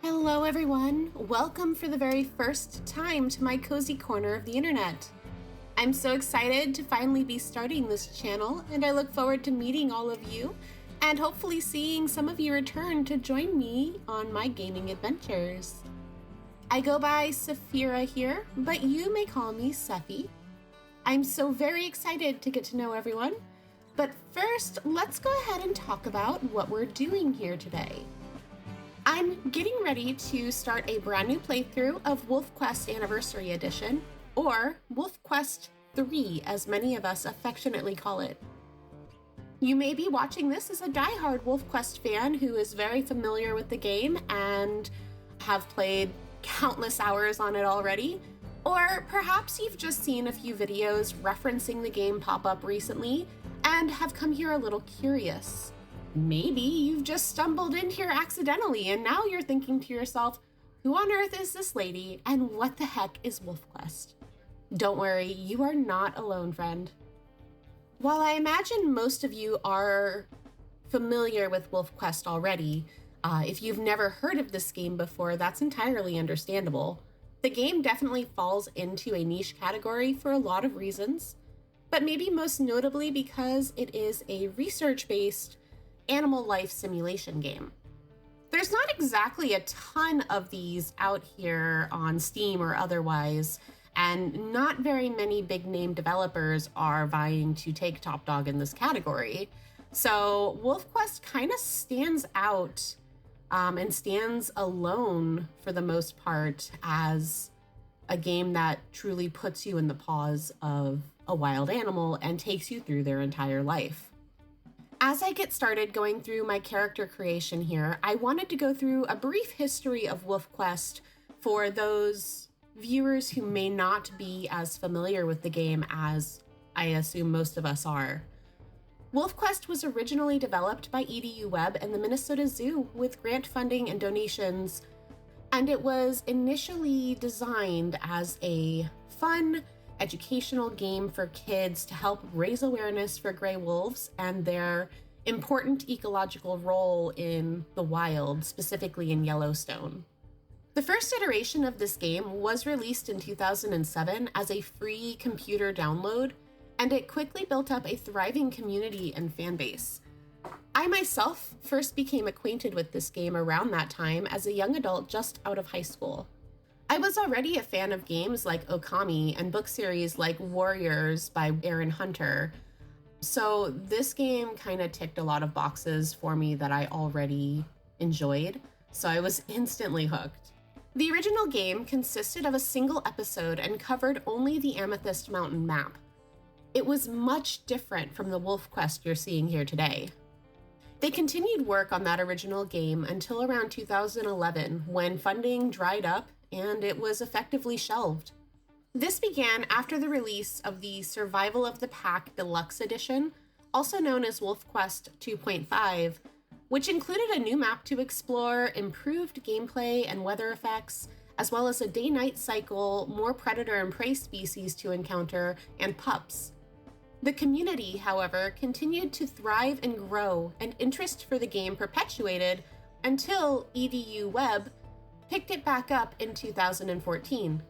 Hello everyone! Welcome for the very first time to my cozy corner of the internet. I'm so excited to finally be starting this channel, and I look forward to meeting all of you and hopefully seeing some of you return to join me on my gaming adventures. I go by Sefy here, but you may call me Sefy. I'm so very excited to get to know everyone, but first let's go ahead and talk about what we're doing here today. I'm getting ready to start a brand new playthrough of WolfQuest Anniversary Edition, or WolfQuest 3 as many of us affectionately call it. You may be watching this as a diehard WolfQuest fan who is very familiar with the game and have played countless hours on it already, or perhaps you've just seen a few videos referencing the game pop up recently and have come here a little curious. Maybe you've just stumbled in here accidentally and now you're thinking to yourself, who on earth is this lady and what the heck is WolfQuest? Don't worry, you are not alone, friend. While I imagine most of you are familiar with WolfQuest already, if you've never heard of this game before, that's entirely understandable. The game definitely falls into a niche category for a lot of reasons, but maybe most notably because it is a research-based animal life simulation game. There's not exactly a ton of these out here on Steam or otherwise, and not very many big name developers are vying to take top dog in this category. So WolfQuest kind of stands out and stands alone for the most part as a game that truly puts you in the paws of a wild animal and takes you through their entire life. As I get started going through my character creation here, I wanted to go through a brief history of WolfQuest for those viewers who may not be as familiar with the game as I assume most of us are. WolfQuest was originally developed by EDU Web and the Minnesota Zoo with grant funding and donations, and it was initially designed as a fun, educational game for kids to help raise awareness for gray wolves and their important ecological role in the wild, specifically in Yellowstone. The first iteration of this game was released in 2007 as a free computer download, and it quickly built up a thriving community and fan base. I myself first became acquainted with this game around that time as a young adult just out of high school. I was already a fan of games like Okami and book series like Warriors by Aaron Hunter, so this game kind of ticked a lot of boxes for me that I already enjoyed, so I was instantly hooked. The original game consisted of a single episode and covered only the Amethyst Mountain map. It was much different from the WolfQuest you're seeing here today. They continued work on that original game until around 2011 when funding dried up and it was effectively shelved. This began after the release of the Survival of the Pack Deluxe Edition, also known as WolfQuest 2.5, which included a new map to explore, improved gameplay and weather effects, as well as a day-night cycle, more predator and prey species to encounter, and pups. The community, however, continued to thrive and grow, and interest for the game perpetuated until EDU Web picked it back up in 2014.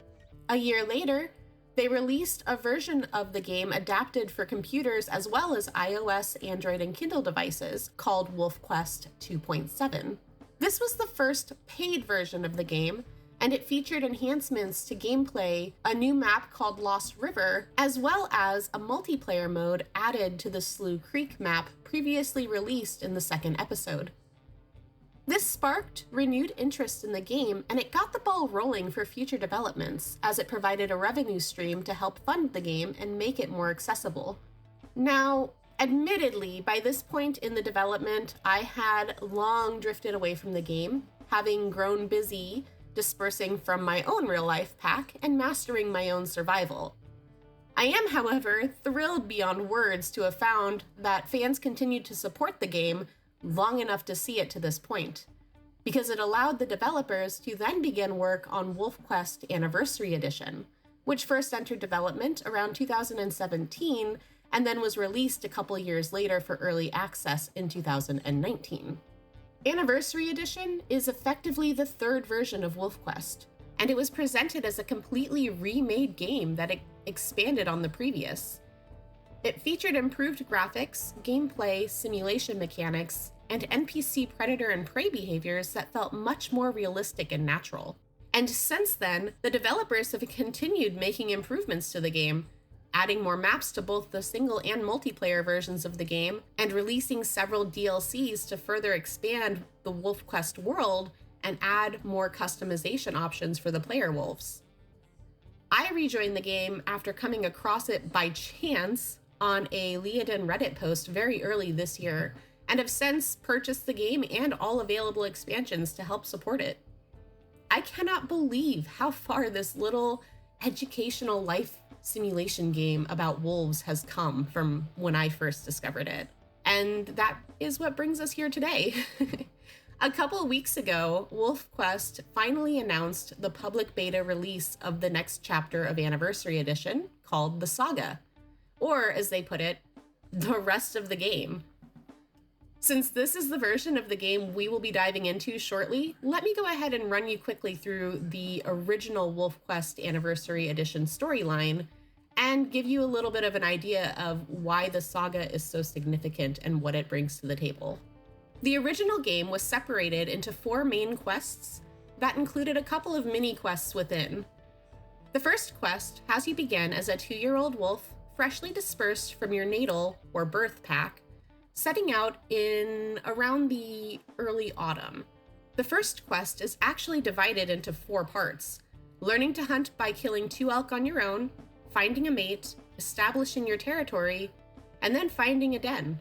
A year later, they released a version of the game adapted for computers as well as iOS, Android, and Kindle devices called WolfQuest 2.7. This was the first paid version of the game, and it featured enhancements to gameplay, a new map called Lost River, as well as a multiplayer mode added to the Slough Creek map previously released in the second episode. This sparked renewed interest in the game, and it got the ball rolling for future developments, as it provided a revenue stream to help fund the game and make it more accessible. Now, admittedly, by this point in the development, I had long drifted away from the game, having grown busy dispersing from my own real-life pack and mastering my own survival. I am, however, thrilled beyond words to have found that fans continued to support the game long enough to see it to this point, because it allowed the developers to then begin work on WolfQuest Anniversary Edition, which first entered development around 2017 and then was released a couple years later for early access in 2019. Anniversary Edition is effectively the third version of WolfQuest, and it was presented as a completely remade game that expanded on the previous. It featured improved graphics, gameplay, simulation mechanics, and NPC predator and prey behaviors that felt much more realistic and natural. And since then, the developers have continued making improvements to the game, adding more maps to both the single and multiplayer versions of the game, and releasing several DLCs to further expand the WolfQuest world and add more customization options for the player wolves. I rejoined the game after coming across it by chance on a Leoden Reddit post very early this year, and have since purchased the game and all available expansions to help support it. I cannot believe how far this little educational life simulation game about wolves has come from when I first discovered it. And that is what brings us here today. A couple of weeks ago, WolfQuest finally announced the public beta release of the next chapter of Anniversary Edition, called the Saga, or as they put it, the rest of the game. Since this is the version of the game we will be diving into shortly, let me go ahead and run you quickly through the original WolfQuest Anniversary Edition storyline and give you a little bit of an idea of why the saga is so significant and what it brings to the table. The original game was separated into 4 main quests that included a couple of mini quests within. The first quest has you begin as a 2-year-old wolf freshly dispersed from your natal or birth pack, setting out in around the early autumn. The first quest is actually divided into 4 parts: learning to hunt by killing 2 elk on your own, finding a mate, establishing your territory, and then finding a den.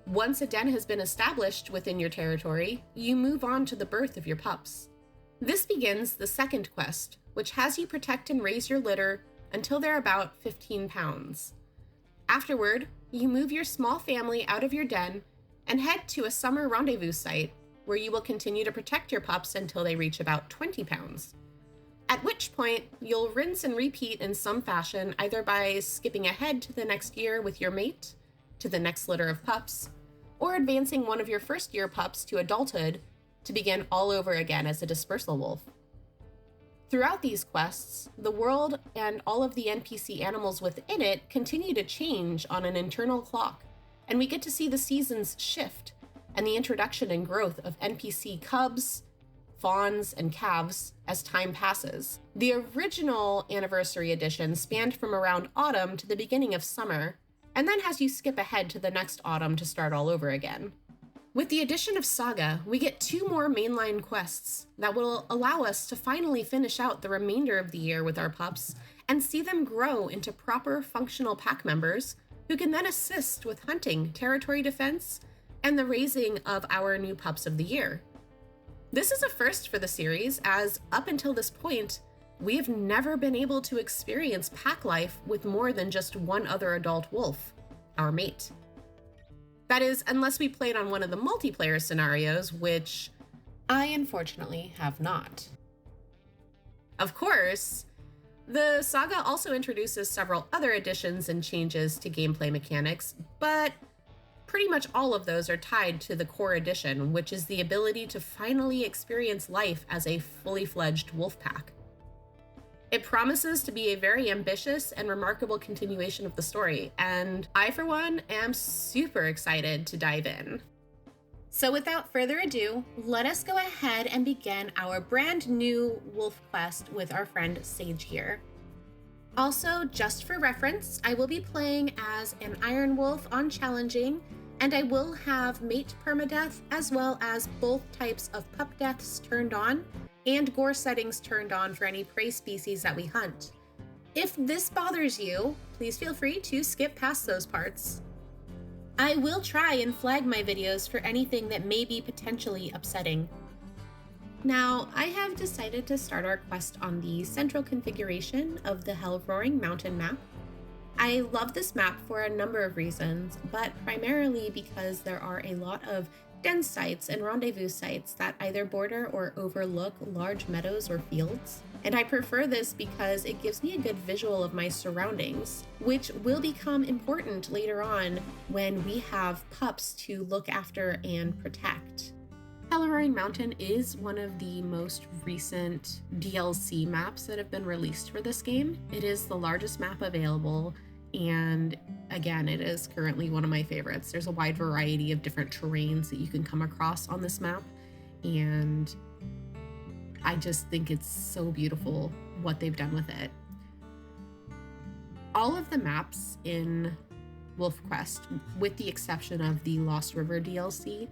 Once a den has been established within your territory, you move on to the birth of your pups. This begins the second quest, which has you protect and raise your litter until they're about 15 pounds. Afterward, you move your small family out of your den and head to a summer rendezvous site where you will continue to protect your pups until they reach about 20 pounds. At which point, you'll rinse and repeat in some fashion, either by skipping ahead to the next year with your mate, to the next litter of pups, or advancing one of your first-year pups to adulthood to begin all over again as a dispersal wolf. Throughout these quests, the world and all of the NPC animals within it continue to change on an internal clock, and we get to see the seasons shift and the introduction and growth of NPC cubs, fawns, and calves as time passes. The original Anniversary Edition spanned from around autumn to the beginning of summer, and then has you skip ahead to the next autumn to start all over again. With the addition of Saga, we get 2 more mainline quests that will allow us to finally finish out the remainder of the year with our pups and see them grow into proper functional pack members who can then assist with hunting, territory defense, and the raising of our new pups of the year. This is a first for the series, as up until this point, we have never been able to experience pack life with more than just one other adult wolf, our mate. That is, unless we played on one of the multiplayer scenarios, which I unfortunately have not. Of course, the saga also introduces several other additions and changes to gameplay mechanics, but pretty much all of those are tied to the core edition, which is the ability to finally experience life as a fully fledged wolf pack. It promises to be a very ambitious and remarkable continuation of the story, and I, for one, am super excited to dive in. So without further ado, let us go ahead and begin our brand new WolfQuest with our friend Sage here. Also, just for reference, I will be playing as an Iron Wolf on Challenging, and I will have mate permadeath as well as both types of pup deaths turned on and gore settings turned on for any prey species that we hunt. If this bothers you, please feel free to skip past those parts. I will try and flag my videos for anything that may be potentially upsetting. Now, I have decided to start our quest on the central configuration of the Hell Roaring Mountain map. I love this map for a number of reasons, but primarily because there are a lot of den sites and rendezvous sites that either border or overlook large meadows or fields. And I prefer this because it gives me a good visual of my surroundings, which will become important later on when we have pups to look after and protect. Pellerine Mountain is one of the most recent DLC maps that have been released for this game. It is the largest map available, and again, it is currently one of my favorites. There's a wide variety of different terrains that you can come across on this map, and I just think it's so beautiful what they've done with it. All of the maps in WolfQuest, with the exception of the Lost River DLC,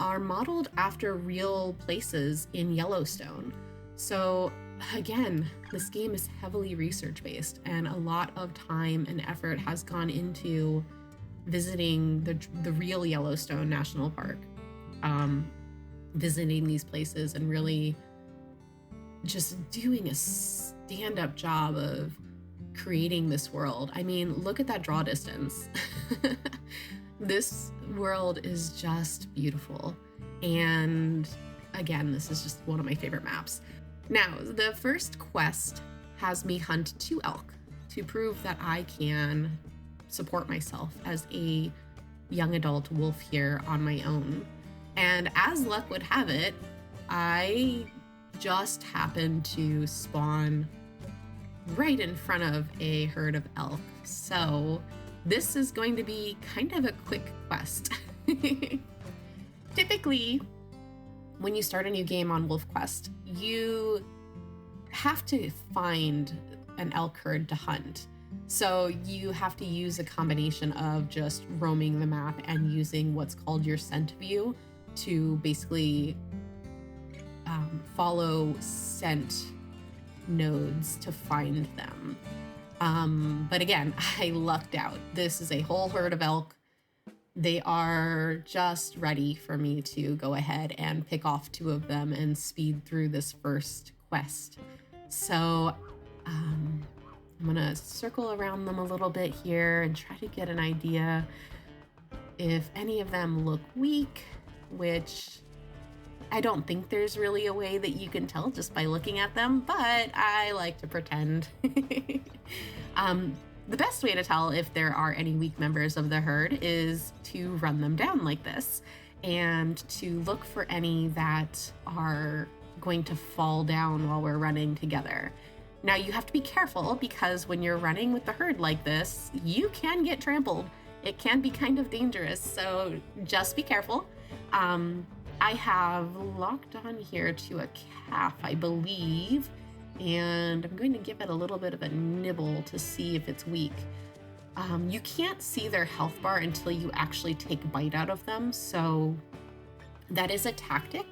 are modeled after real places in Yellowstone. So again, this game is heavily research-based, and a lot of time and effort has gone into visiting the real Yellowstone National Park, visiting these places and really just doing a stand-up job of creating this world. I mean, look at that draw distance. This world is just beautiful. And again, this is just one of my favorite maps. Now, the first quest has me hunt 2 elk to prove that I can support myself as a young adult wolf here on my own. And as luck would have it, I just happened to spawn right in front of a herd of elk. So this is going to be kind of a quick quest. Typically, when you start a new game on WolfQuest, you have to find an elk herd to hunt. So you have to use a combination of just roaming the map and using what's called your scent view to basically follow scent nodes to find them. But again, I lucked out. This is a whole herd of elk. They are just ready for me to go ahead and pick off 2 of them and speed through this first quest. So I'm gonna circle around them a little bit here and try to get an idea if any of them look weak, which I don't think there's really a way that you can tell just by looking at them, but I like to pretend. The best way to tell if there are any weak members of the herd is to run them down like this and to look for any that are going to fall down while we're running together. Now, you have to be careful because when you're running with the herd like this, you can get trampled. It can be kind of dangerous, so just be careful. I have locked on here to a calf, I believe, and I'm going to give it a little bit of a nibble to see if it's weak. You can't see their health bar until you actually take a bite out of them, so that is a tactic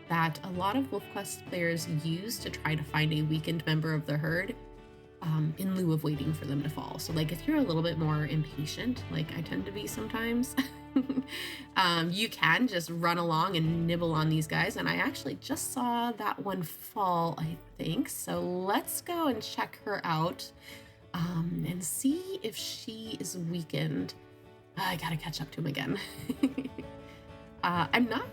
that a lot of WolfQuest players use to try to find a weakened member of the herd in lieu of waiting for them to fall. So like if you're a little bit more impatient, like I tend to be sometimes, you can just run along and nibble on these guys. And I actually just saw that one fall, I think. So let's go and check her out and see if she is weakened. I gotta catch up to him again. I'm not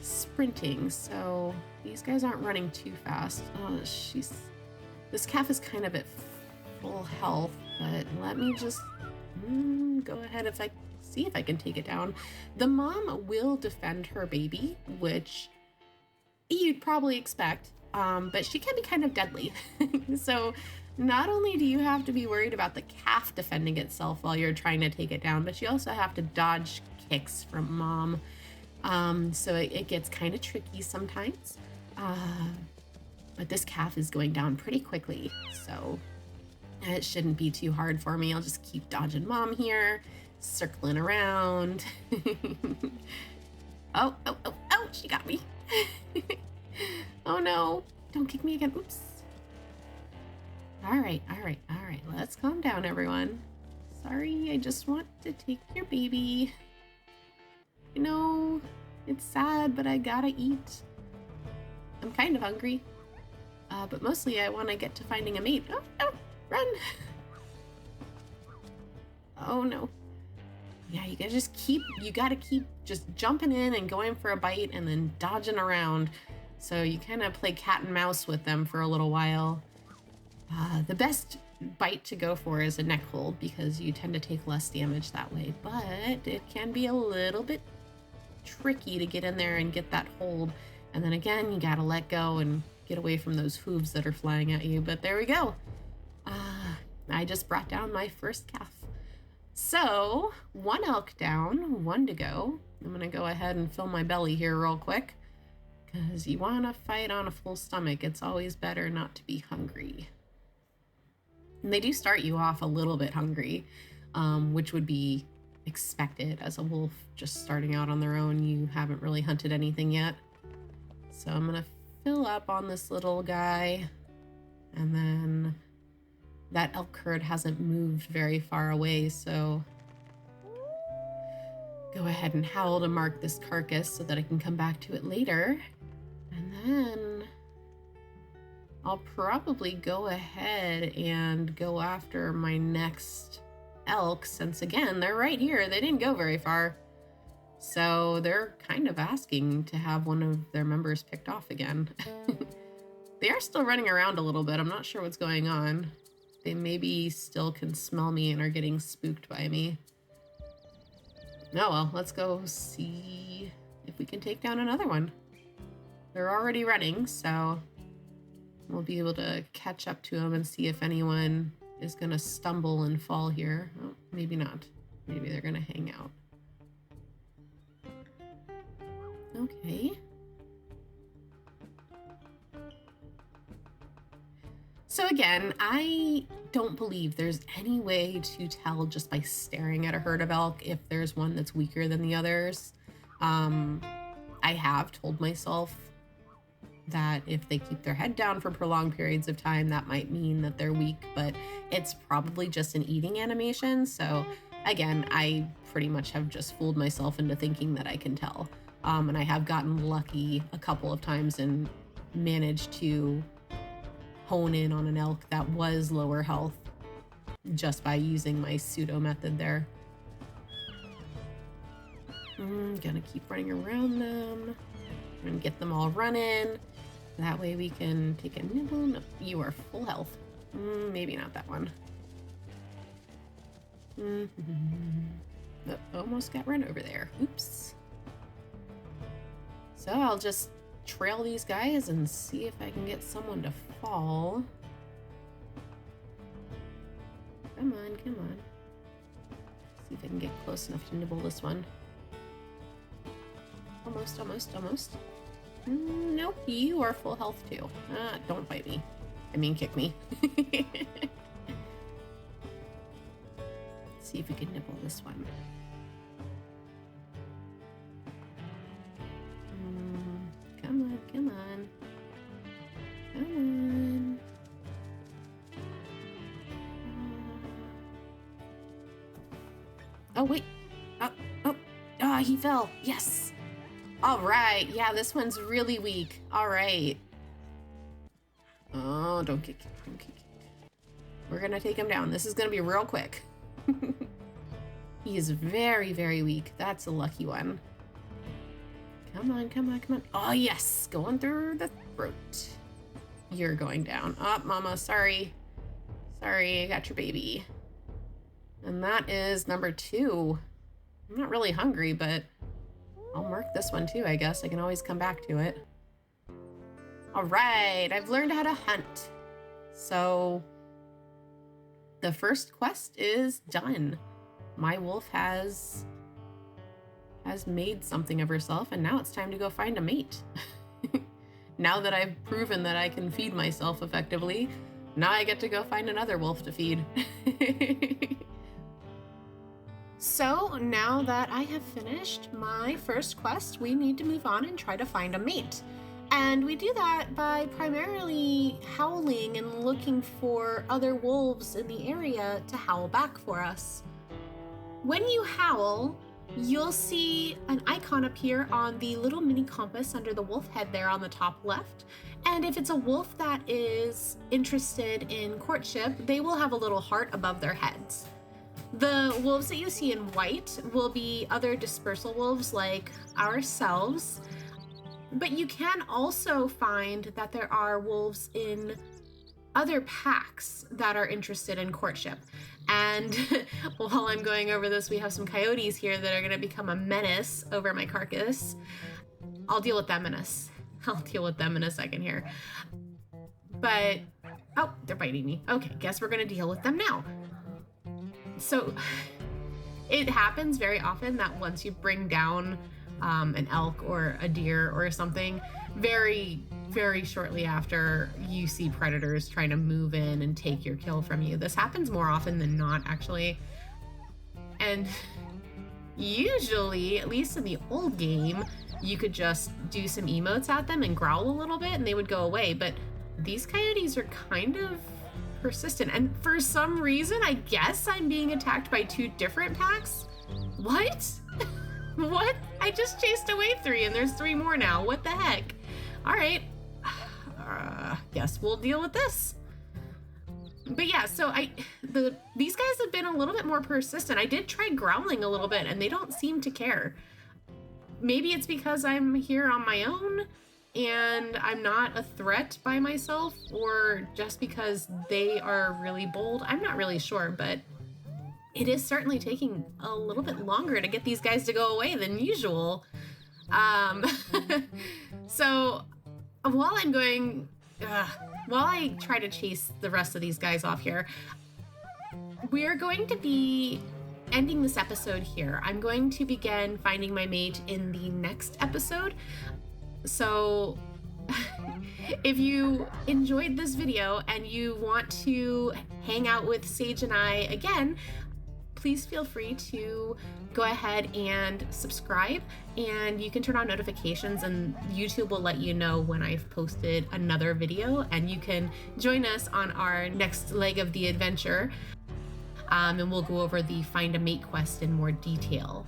sprinting, so these guys aren't running too fast. Oh, this calf is kind of at full health, but let me just go ahead see if I can take it down. The mom will defend her baby, which you'd probably expect, but she can be kind of deadly. So not only do you have to be worried about the calf defending itself while you're trying to take it down, but you also have to dodge kicks from mom. So it gets kind of tricky sometimes. But this calf is going down pretty quickly, so it shouldn't be too hard for me. I'll just keep dodging mom here, circling around. Oh, she got me. Oh no, don't kick me again. Oops. All right. Let's calm down, everyone. Sorry, I just want to take your baby. You know, it's sad, but I gotta eat. I'm kind of hungry, but mostly I want to get to finding a mate. Oh, no, run. Oh no. Yeah, you gotta keep just jumping in and going for a bite and then dodging around. So you kind of play cat and mouse with them for a little while. The best bite to go for is a neck hold because you tend to take less damage that way, but it can be a little bit tricky to get in there and get that hold. And then again, you gotta let go and get away from those hooves that are flying at you. But there we go. I just brought down my first calf. So 1 elk down, 1 to go. I'm gonna go ahead and fill my belly here real quick, because you wanna fight on a full stomach. It's always better not to be hungry. And they do start you off a little bit hungry, which would be expected as a wolf just starting out on their own. You haven't really hunted anything yet. So I'm gonna fill up on this little guy, and then that elk herd hasn't moved very far away, so go ahead and howl to mark this carcass so that I can come back to it later. And then I'll probably go ahead and go after my next elk, since again, they're right here. They didn't go very far. So they're kind of asking to have one of their members picked off again. They are still running around a little bit. I'm not sure what's going on. They maybe still can smell me and are getting spooked by me. Oh well, let's go see if we can take down another one. They're already running, so we'll be able to catch up to them and see if anyone is gonna stumble and fall here. Oh, maybe not. Maybe they're gonna hang out. Okay. So again, I don't believe there's any way to tell just by staring at a herd of elk if there's one that's weaker than the others. I have told myself that if they keep their head down for prolonged periods of time, that might mean that they're weak, but it's probably just an eating animation. So again, I pretty much have just fooled myself into thinking that I can tell. And I have gotten lucky a couple of times and managed to hone in on an elk that was lower health just by using my pseudo method there. Gonna keep running around them and get them all running. That way we can take a nibble. No, you are full health. Maybe not that one. Oh, almost got run over there. Oops. So I'll just trail these guys and see if I can get someone to fall. Come on, come on. See if I can get close enough to nibble this one. Almost, almost, almost. Nope, you are full health too. Don't bite me. I mean, kick me. See if we can nibble this one. Come on, come on. Come on. Oh, wait. He fell. Yes. All right. Yeah, this one's really weak. All right. Oh, don't kick. Don't kick. We're going to take him down. This is going to be real quick. He is very, very weak. That's a lucky one. Come on, come on, come on. Oh, yes. Going through the throat. You're going down. Oh, mama. Sorry. Sorry, I got your baby. And that is number 2. I'm not really hungry, but I'll mark this one too, I guess. I can always come back to it. All right, I've learned how to hunt. So the first quest is done. My wolf has made something of herself, and now it's time to go find a mate. Now that I've proven that I can feed myself effectively, now I get to go find another wolf to feed. So now that I have finished my first quest, we need to move on and try to find a mate. And we do that by primarily howling and looking for other wolves in the area to howl back for us. When you howl, you'll see an icon appear on the little mini compass under the wolf head there on the top left. And if it's a wolf that is interested in courtship, they will have a little heart above their heads. The wolves that you see in white will be other dispersal wolves like ourselves, but you can also find that there are wolves in other packs that are interested in courtship. And while I'm going over this, we have some coyotes here that are going to become a menace over my carcass. I'll deal with them in a second here. But, oh, they're biting me. Okay, guess we're going to deal with them now. So it happens very often that once you bring down an elk or a deer or something, very, very shortly after, you see predators trying to move in and take your kill from you. This happens more often than not, actually. And usually, at least in the old game, you could just do some emotes at them and growl a little bit and they would go away. But these coyotes are kind of persistent. And for some reason, I guess I'm being attacked by 2 different packs. What? What? I just chased away 3 and there's 3 more now. What the heck? All right. Guess we'll deal with this. But yeah, so these guys have been a little bit more persistent. I did try growling a little bit and they don't seem to care. Maybe it's because I'm here on my own and I'm not a threat by myself, or just because they are really bold. I'm not really sure, but it is certainly taking a little bit longer to get these guys to go away than usual. So while I try to chase the rest of these guys off here, we're going to be ending this episode here. I'm going to begin finding my mate in the next episode. So if you enjoyed this video and you want to hang out with Sage and I again, please feel free to go ahead and subscribe, and you can turn on notifications and YouTube will let you know when I've posted another video, and you can join us on our next leg of the adventure. And we'll go over the Find a Mate quest in more detail.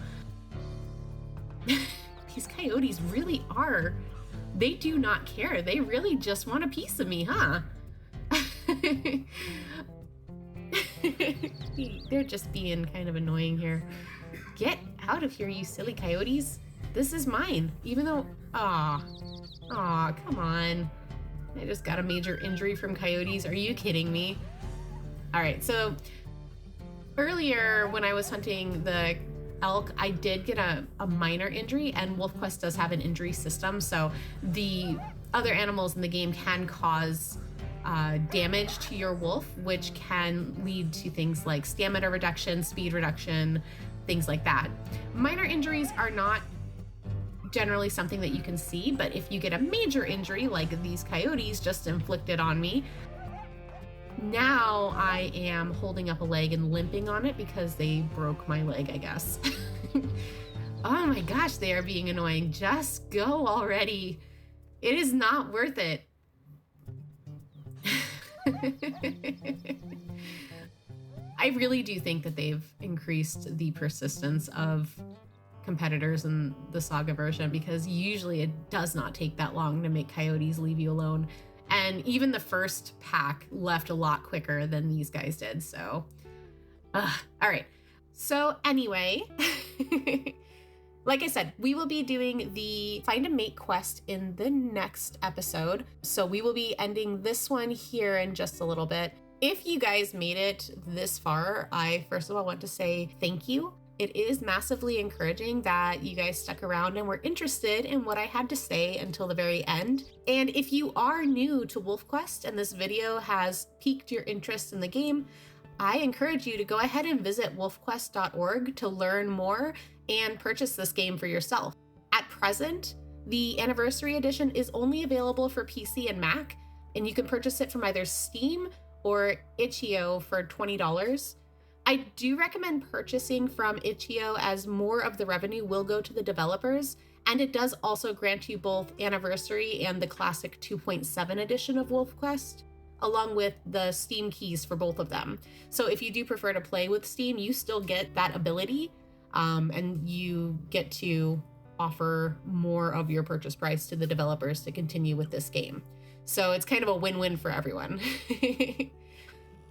These coyotes really are. They do not care. They really just want a piece of me, huh? They're just being kind of annoying here. Get out of here, you silly coyotes. This is mine. Even though, aw, come on. I just got a major injury from coyotes. Are you kidding me? All right, so earlier when I was hunting the elk, I did get a minor injury, and WolfQuest does have an injury system, so the other animals in the game can cause damage to your wolf, which can lead to things like stamina reduction, speed reduction, things like that. Minor injuries are not generally something that you can see, but if you get a major injury like these coyotes just inflicted on me, now I am holding up a leg and limping on it because they broke my leg, I guess. Oh my gosh, they are being annoying. Just go already. It is not worth it. I really do think that they've increased the persistence of competitors in the Saga version, because usually it does not take that long to make coyotes leave you alone. And even the first pack left a lot quicker than these guys did, so. All right, so anyway, like I said, we will be doing the Find a Mate quest in the next episode. So we will be ending this one here in just a little bit. If you guys made it this far, I first of all want to say thank you. It is massively encouraging that you guys stuck around and were interested in what I had to say until the very end. And if you are new to WolfQuest and this video has piqued your interest in the game, I encourage you to go ahead and visit wolfquest.org to learn more and purchase this game for yourself. At present, the Anniversary Edition is only available for PC and Mac, and you can purchase it from either Steam or itch.io for $20. I do recommend purchasing from itch.io, as more of the revenue will go to the developers, and it does also grant you both Anniversary and the Classic 2.7 edition of WolfQuest, along with the Steam keys for both of them. So if you do prefer to play with Steam, you still get that ability, and you get to offer more of your purchase price to the developers to continue with this game. So it's kind of a win-win for everyone.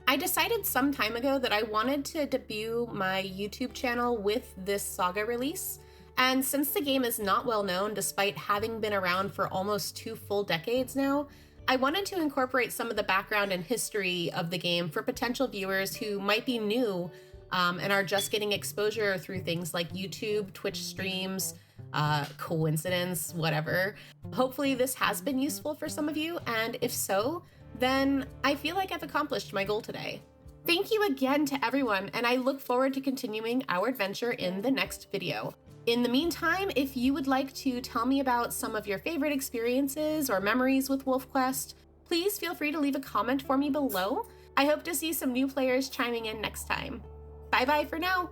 I decided some time ago that I wanted to debut my YouTube channel with this Saga release, and since the game is not well known despite having been around for almost 2 full decades now, I wanted to incorporate some of the background and history of the game for potential viewers who might be new and are just getting exposure through things like YouTube, Twitch streams, coincidence, whatever. Hopefully this has been useful for some of you, and if so, then I feel like I've accomplished my goal today. Thank you again to everyone, and I look forward to continuing our adventure in the next video. In the meantime, if you would like to tell me about some of your favorite experiences or memories with WolfQuest, please feel free to leave a comment for me below. I hope to see some new players chiming in next time. Bye bye for now!